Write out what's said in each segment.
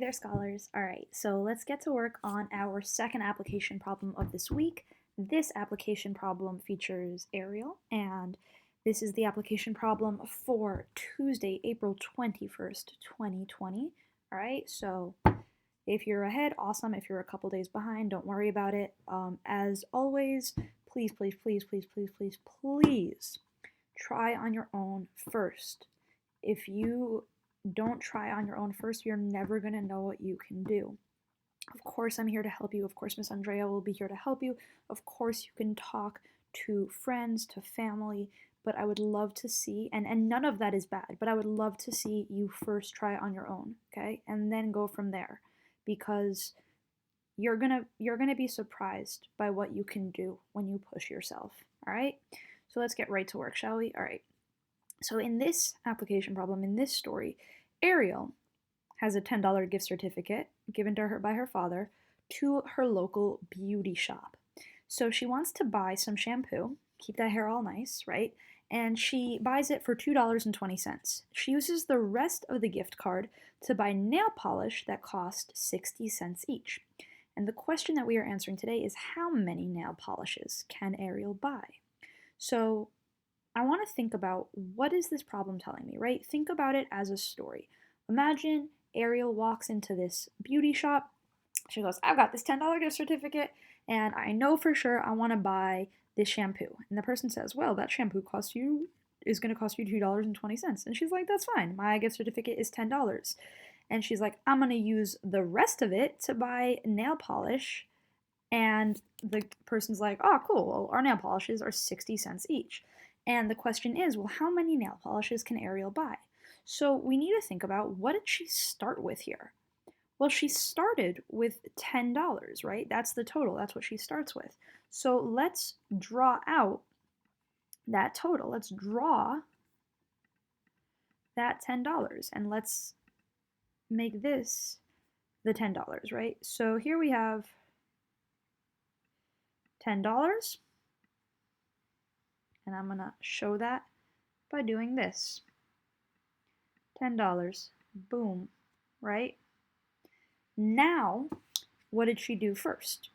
There, scholars. All right, so let's get to work on our second application problem of this week. This application problem features Ariel, and this is the application problem for Tuesday, April 21st, 2020. All right, so if you're ahead, awesome. If you're a couple days behind, don't worry about it. As always, please, please, please, please, please, please, please try on your own first. If you don't try on your own first, you're never going to know what you can do. Of course, I'm here to help you. Of course, Miss Andrea will be here to help you. Of course, you can talk to friends, to family, but I would love to see, and none of that is bad, but I would love to see you first try on your own, okay? And then go from there, because you're gonna be surprised by what you can do when you push yourself, all right? So let's get right to work, shall we? All right. So in this application problem, in this story, Ariel has a $10 gift certificate given to her by her father to her local beauty shop. So she wants to buy some shampoo, keep that hair all nice, right? And she buys it for $2.20. She uses the rest of the gift card to buy nail polish that cost 60 cents each. And the question that we are answering today is, how many nail polishes can Ariel buy? So I want to think about, what is this problem telling me, right? Think about it as a story. Imagine Ariel walks into this beauty shop. She goes, I've got this $10 gift certificate, and I know for sure I want to buy this shampoo. And the person says, well, that shampoo is going to cost you $2.20. And she's like, that's fine. My gift certificate is $10. And she's like, I'm going to use the rest of it to buy nail polish. And the person's like, oh, cool. Well, our nail polishes are 60 cents each. And the question is, well, how many nail polishes can Ariel buy? So we need to think about, what did she start with here? Well, she started with $10, right? That's the total. That's what she starts with. So let's draw out that total. Let's draw that $10 and let's make this the $10, right? So here we have $10. And I'm going to show that by doing this. $10. Boom. Right? Now, what did she do first?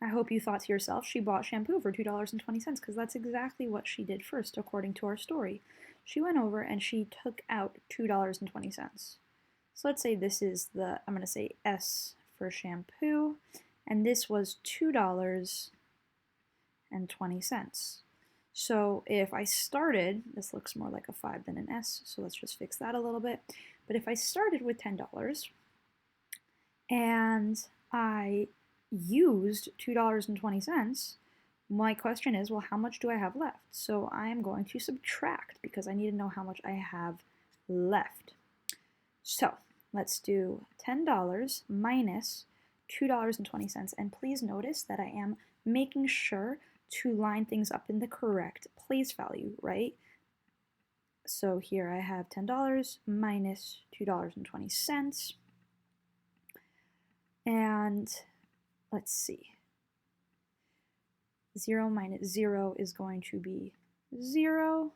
I hope you thought to yourself, she bought shampoo for $2.20, because that's exactly what she did first, according to our story. She went over and she took out $2.20. So let's say this is I'm going to say S for shampoo, and this was $2.20. So if I started, this looks more like a 5 than an S, so let's just fix that a little bit. But if I started with $10 and I used $2.20, my question is, well, how much do I have left? So I am going to subtract, because I need to know how much I have left. So let's do $10 minus $2.20. And please notice that I am making sure to line things up in the correct place value, right? So here I have $10 minus $2.20. And let's see. 0 minus 0 is going to be 0.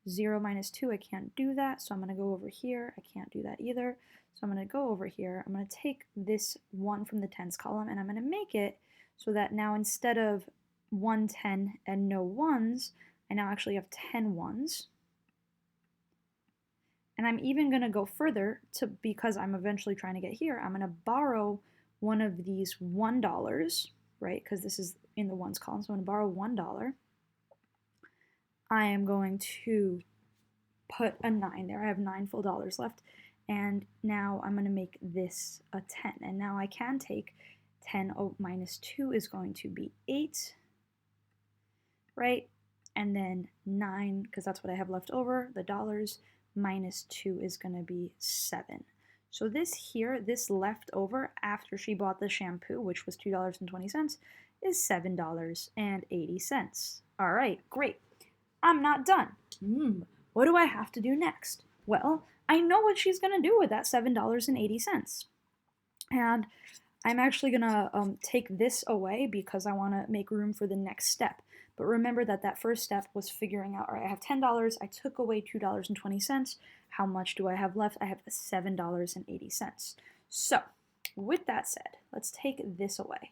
0 minus 2, I can't do that, so I'm going to go over here. I can't do that either. So I'm going to go over here. I'm going to take this 1 from the tens column, and I'm going to make it so that now, instead of 1 10 and no ones, I now actually have 10 ones. And I'm even going to go further, because I'm eventually trying to get here, I'm going to borrow one of these $1, right? Because this is in the ones column, so I'm going to borrow $1. I am going to put a 9 there. I have 9 full dollars left. And now I'm going to make this a 10. And now I can take 10 minus 2 is going to be 8, right? And then 9, because that's what I have left over, the dollars, minus 2 is going to be 7. So this here, this left over after she bought the shampoo, which was $2.20, is $7.80. All right, great. I'm not done. What do I have to do next? Well, I know what she's going to do with that $7.80. And I'm actually going to take this away, because I want to make room for the next step. But remember that first step was figuring out, all right, I have $10, I took away $2.20. How much do I have left? I have $7.80. So, with that said, let's take this away.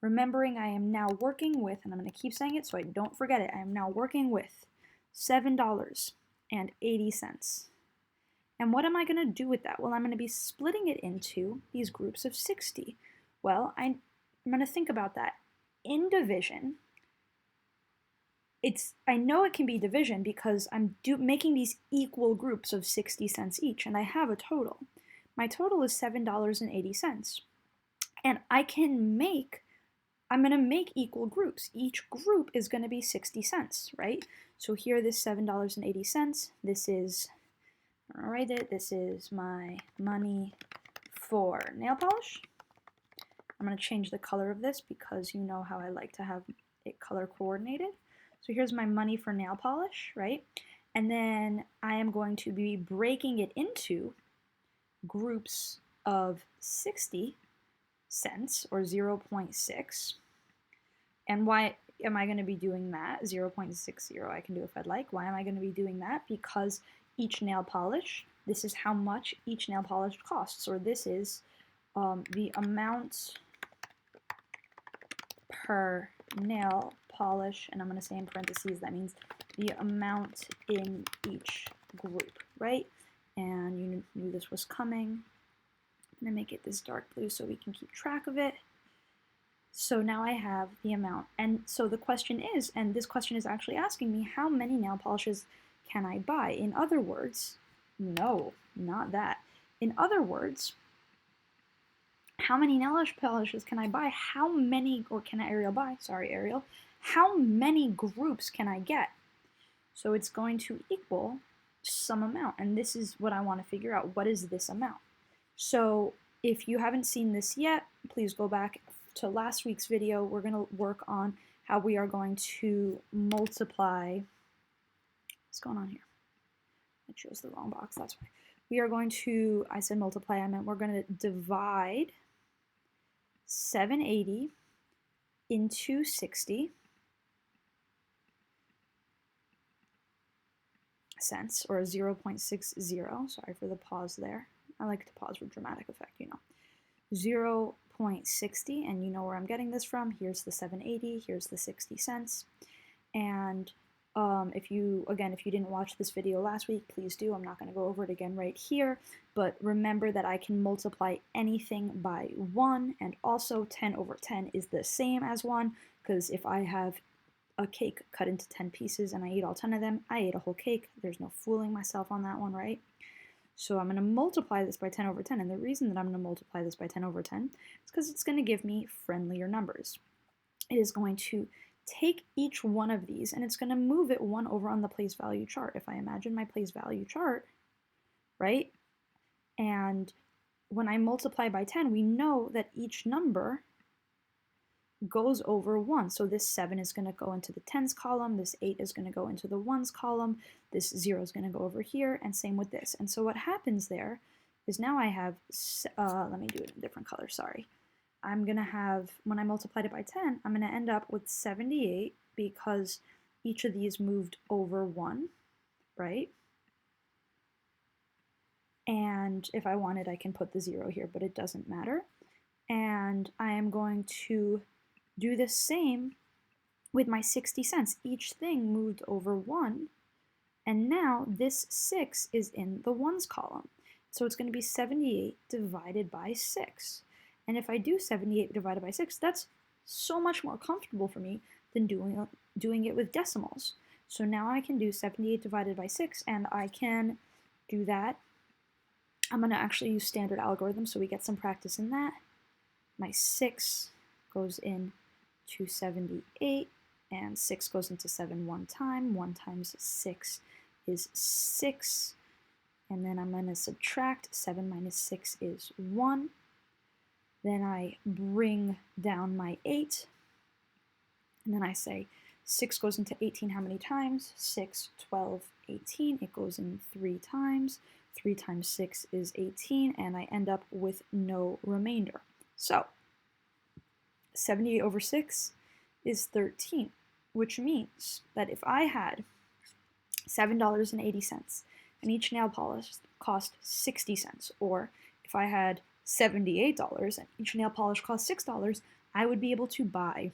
Remembering I am now working with, and I'm going to keep saying it so I don't forget it, I am now working with $7.80. And what am I going to do with that? Well, I'm going to be splitting it into these groups of 60. Well, I'm going to think about that. In division, I know it can be division because I'm making these equal groups of 60 cents each, and I have a total. My total is $7.80. And I'm going to make equal groups. Each group is going to be 60 cents, right? So here, this $7.80, this is, I'm gonna write it, this is my money for nail polish. I'm going to change the color of this because you know how I like to have it color coordinated. So here's my money for nail polish, right? And then I am going to be breaking it into groups of 60 cents, or 0.6. And why am I going to be doing that? 0.60 I can do if I'd like. Why am I going to be doing that? Because each nail polish, this is how much each nail polish costs, or this is the amount per nail polish, and I'm going to say in parentheses, that means the amount in each group, right? And you knew this was coming. I'm going to make it this dark blue so we can keep track of it. So now I have the amount. And so the question is, and this question is actually asking me, how many nail polishes can I buy? In other words, no, not that. In other words, how many nail polishes can I buy? How many, or can Ariel buy? Sorry, Ariel. How many groups can I get? So it's going to equal some amount. And this is what I want to figure out. What is this amount? So if you haven't seen this yet, please go back to last week's video. We're going to work on how we are going to multiply. What's going on here? I chose the wrong box, that's why. We are going to, I said multiply, I meant we're going to divide 780 into 60 cents, or 0.60. Sorry for the pause there. I like to pause for dramatic effect, you know. 0.60, and you know where I'm getting this from. Here's the 780, here's the 60 cents. And if you didn't watch this video last week, please do. I'm not going to go over it again right here, but remember that I can multiply anything by 1, and also 10 over 10 is the same as 1, because if I have a cake cut into 10 pieces and I eat all 10 of them, I ate a whole cake. There's no fooling myself on that one, right? So I'm going to multiply this by 10 over 10, and the reason that I'm going to multiply this by 10 over 10 is because it's going to give me friendlier numbers. It is going to take each one of these, and it's going to move it one over on the place value chart. If I imagine my place value chart, right, and when I multiply by 10, we know that each number goes over 1. So this 7 is going to go into the tens column, this 8 is going to go into the ones column, this 0 is going to go over here, and same with this. And so what happens there is now I have, let me do it in a different color, sorry. I'm going to have, when I multiplied it by 10, I'm going to end up with 78 because each of these moved over 1, right? And if I wanted, I can put the 0 here, but it doesn't matter. And I am going to do the same with my 60 cents. Each thing moved over 1, and now this 6 is in the ones column. So it's going to be 78 divided by 6. And if I do 78 divided by 6, that's so much more comfortable for me than doing it with decimals. So now I can do 78 divided by 6, and I can do that. I'm going to actually use standard algorithm so we get some practice in that. My 6 goes in to 78, and 6 goes into 7 one time. 1 times 6 is 6, and then I'm going to subtract. 7 minus 6 is 1. Then I bring down my 8, and then I say 6 goes into 18 how many times? 6, 12, 18. It goes in 3 times. 3 times 6 is 18, and I end up with no remainder. So 78 over 6 is 13, which means that if I had $7.80 and each nail polish cost 60 cents, or if I had $78 and each nail polish cost $6, I would be able to buy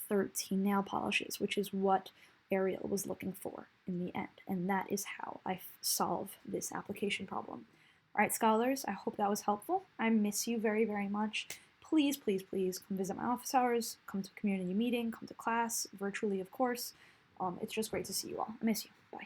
13 nail polishes, which is what Ariel was looking for in the end. And that is how I solve this application problem. All right, scholars, I hope that was helpful. I miss you very, very much. Please, please, please come visit my office hours, come to community meeting, come to class, virtually, of course. It's just great to see you all. I miss you.